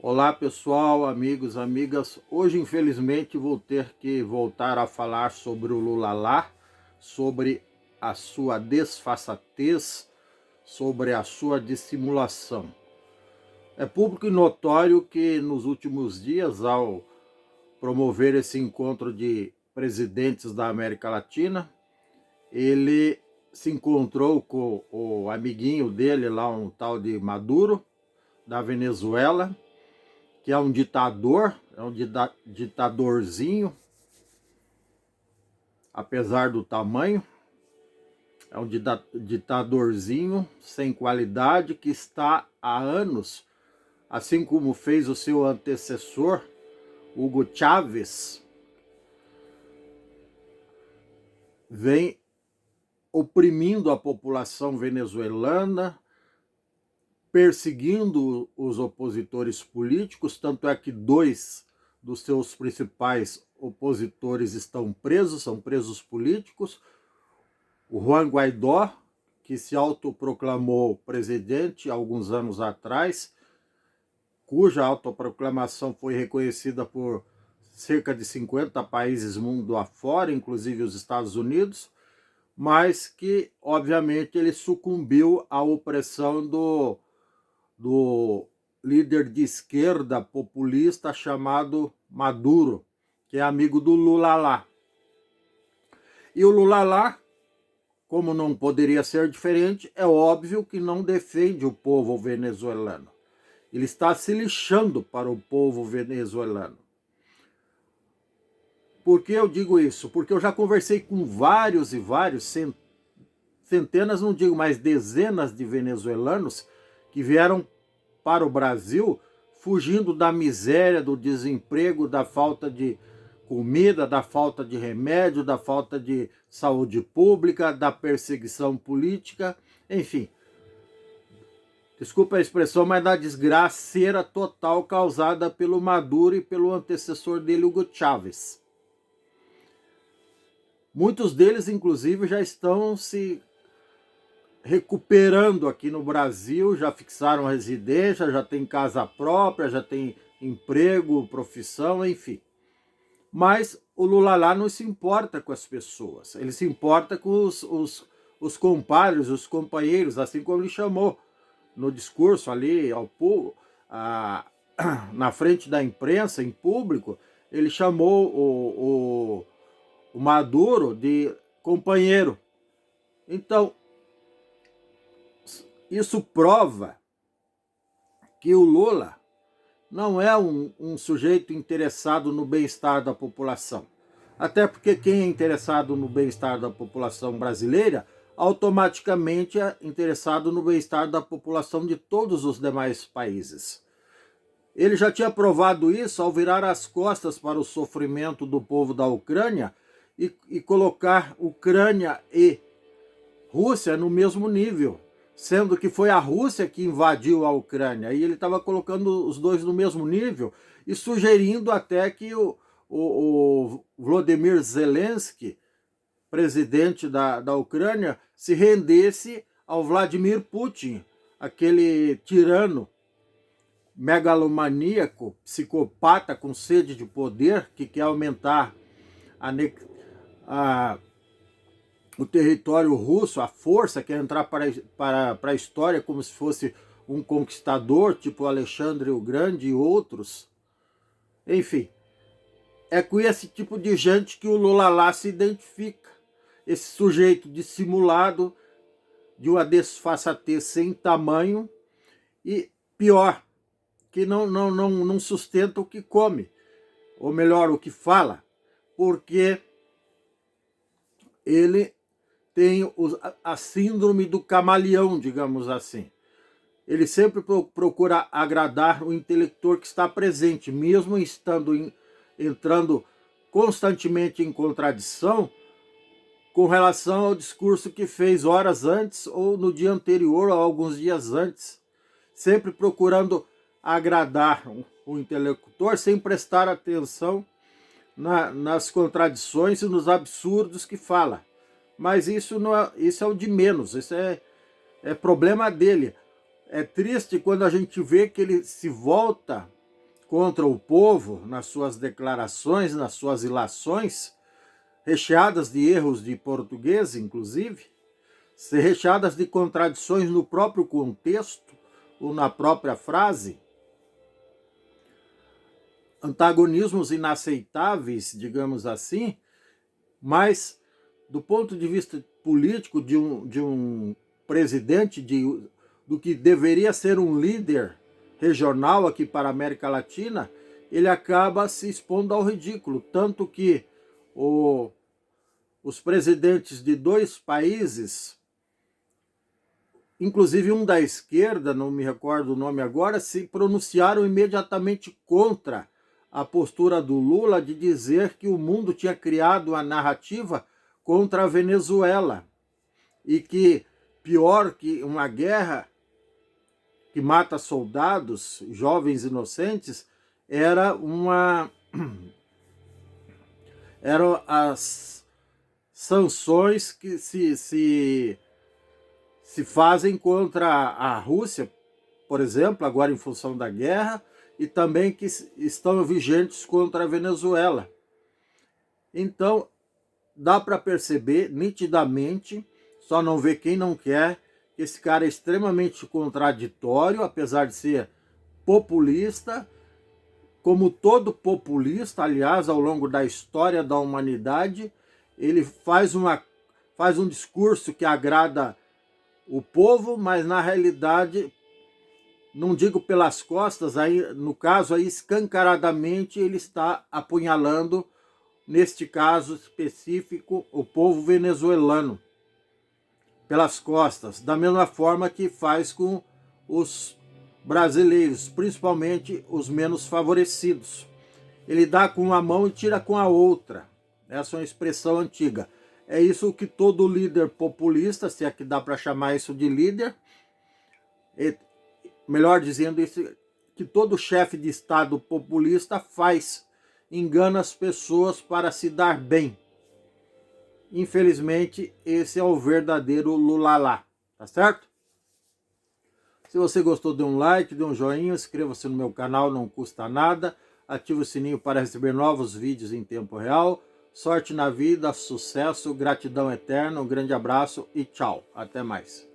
Olá pessoal, amigos, amigas. Hoje infelizmente vou ter que voltar a falar sobre o Lula, sobre a sua desfaçatez, sobre a sua dissimulação. É público e notório que nos últimos dias, ao promover esse encontro de presidentes da América Latina, ele se encontrou com o amiguinho dele lá, um tal de Maduro, da Venezuela, que é um ditador, é um ditadorzinho, apesar do tamanho, é um ditadorzinho sem qualidade que está há anos, assim como fez o seu antecessor, Hugo Chávez, vem oprimindo a população venezuelana, perseguindo os opositores políticos, tanto é que dois dos seus principais opositores estão presos, são presos políticos. O Juan Guaidó, que se autoproclamou presidente alguns anos atrás, cuja autoproclamação foi reconhecida por cerca de 50 países mundo afora, inclusive os Estados Unidos, mas que, obviamente, ele sucumbiu à opressão do líder de esquerda populista chamado Maduro, que é amigo do Lula lá. E o Lula lá, como não poderia ser diferente, é óbvio que não defende o povo venezuelano. Ele está se lixando para o povo venezuelano. Por que eu digo isso? Porque eu já conversei com vários e vários, centenas, não digo, mas dezenas de venezuelanos que vieram para o Brasil fugindo da miséria, do desemprego, da falta de comida, da falta de remédio, da falta de saúde pública, da perseguição política, enfim. Desculpa a expressão, mas da desgraceira total causada pelo Maduro e pelo antecessor dele, Hugo Chávez. Muitos deles, inclusive, já estão se recuperando aqui no Brasil, já fixaram residência, já tem casa própria, já tem emprego, profissão, enfim. Mas o Lula lá não se importa com as pessoas, ele se importa com os compadres, os companheiros, assim como ele chamou no discurso ali ao povo, na frente da imprensa, em público, ele chamou o Maduro de companheiro. Então, isso prova que o Lula não é um sujeito interessado no bem-estar da população. Até porque quem é interessado no bem-estar da população brasileira, automaticamente é interessado no bem-estar da população de todos os demais países. Ele já tinha provado isso ao virar as costas para o sofrimento do povo da Ucrânia e colocar Ucrânia e Rússia no mesmo nível, sendo que foi a Rússia que invadiu a Ucrânia, e ele estava colocando os dois no mesmo nível e sugerindo até que o Volodymyr Zelensky, presidente da Ucrânia, se rendesse ao Vladimir Putin, aquele tirano megalomaníaco, psicopata com sede de poder, que quer aumentar o território russo, a força, quer entrar para a história como se fosse um conquistador, tipo Alexandre o Grande e outros. Enfim, é com esse tipo de gente que o Lula lá se identifica. Esse sujeito dissimulado, de uma desfaçatez sem tamanho e, pior, que não sustenta o que come, ou melhor, o que fala, porque ele tem a síndrome do camaleão, digamos assim. Ele sempre procura agradar o intelector que está presente, mesmo entrando constantemente em contradição com relação ao discurso que fez horas antes, ou no dia anterior, ou alguns dias antes. Sempre procurando agradar o intelector sem prestar atenção nas contradições e nos absurdos que fala. Mas isso é o de menos, isso é problema dele. É triste quando a gente vê que ele se volta contra o povo nas suas declarações, nas suas ilações, recheadas de erros de português, inclusive, recheadas de contradições no próprio contexto ou na própria frase, antagonismos inaceitáveis, digamos assim, mas do ponto de vista político de um presidente, do que deveria ser um líder regional aqui para a América Latina, ele acaba se expondo ao ridículo, tanto que os presidentes de 2 países, inclusive um da esquerda, não me recordo o nome agora, se pronunciaram imediatamente contra a postura do Lula de dizer que o mundo tinha criado uma narrativa contra a Venezuela e que, pior que uma guerra que mata soldados, jovens inocentes, eram as sanções que se fazem contra a Rússia, por exemplo, agora em função da guerra, e também que estão vigentes contra a Venezuela. Então, dá para perceber nitidamente, só não vê quem não quer, que esse cara é extremamente contraditório, apesar de ser populista, como todo populista, aliás, ao longo da história da humanidade, ele faz um discurso que agrada o povo, mas na realidade, não digo pelas costas, aí, no caso aí escancaradamente ele está apunhalando, neste caso específico, o povo venezuelano pelas costas, da mesma forma que faz com os brasileiros, principalmente os menos favorecidos. Ele dá com uma mão e tira com a outra. Essa é uma expressão antiga. É isso que todo líder populista, se é que dá para chamar isso de líder, melhor dizendo, isso que todo chefe de Estado populista faz, engana as pessoas para se dar bem. Infelizmente, esse é o verdadeiro lulalá, tá certo? Se você gostou, dê um like, dê um joinha, inscreva-se no meu canal, não custa nada, ative o sininho para receber novos vídeos em tempo real. Sorte na vida, sucesso, gratidão eterna, um grande abraço e tchau, até mais.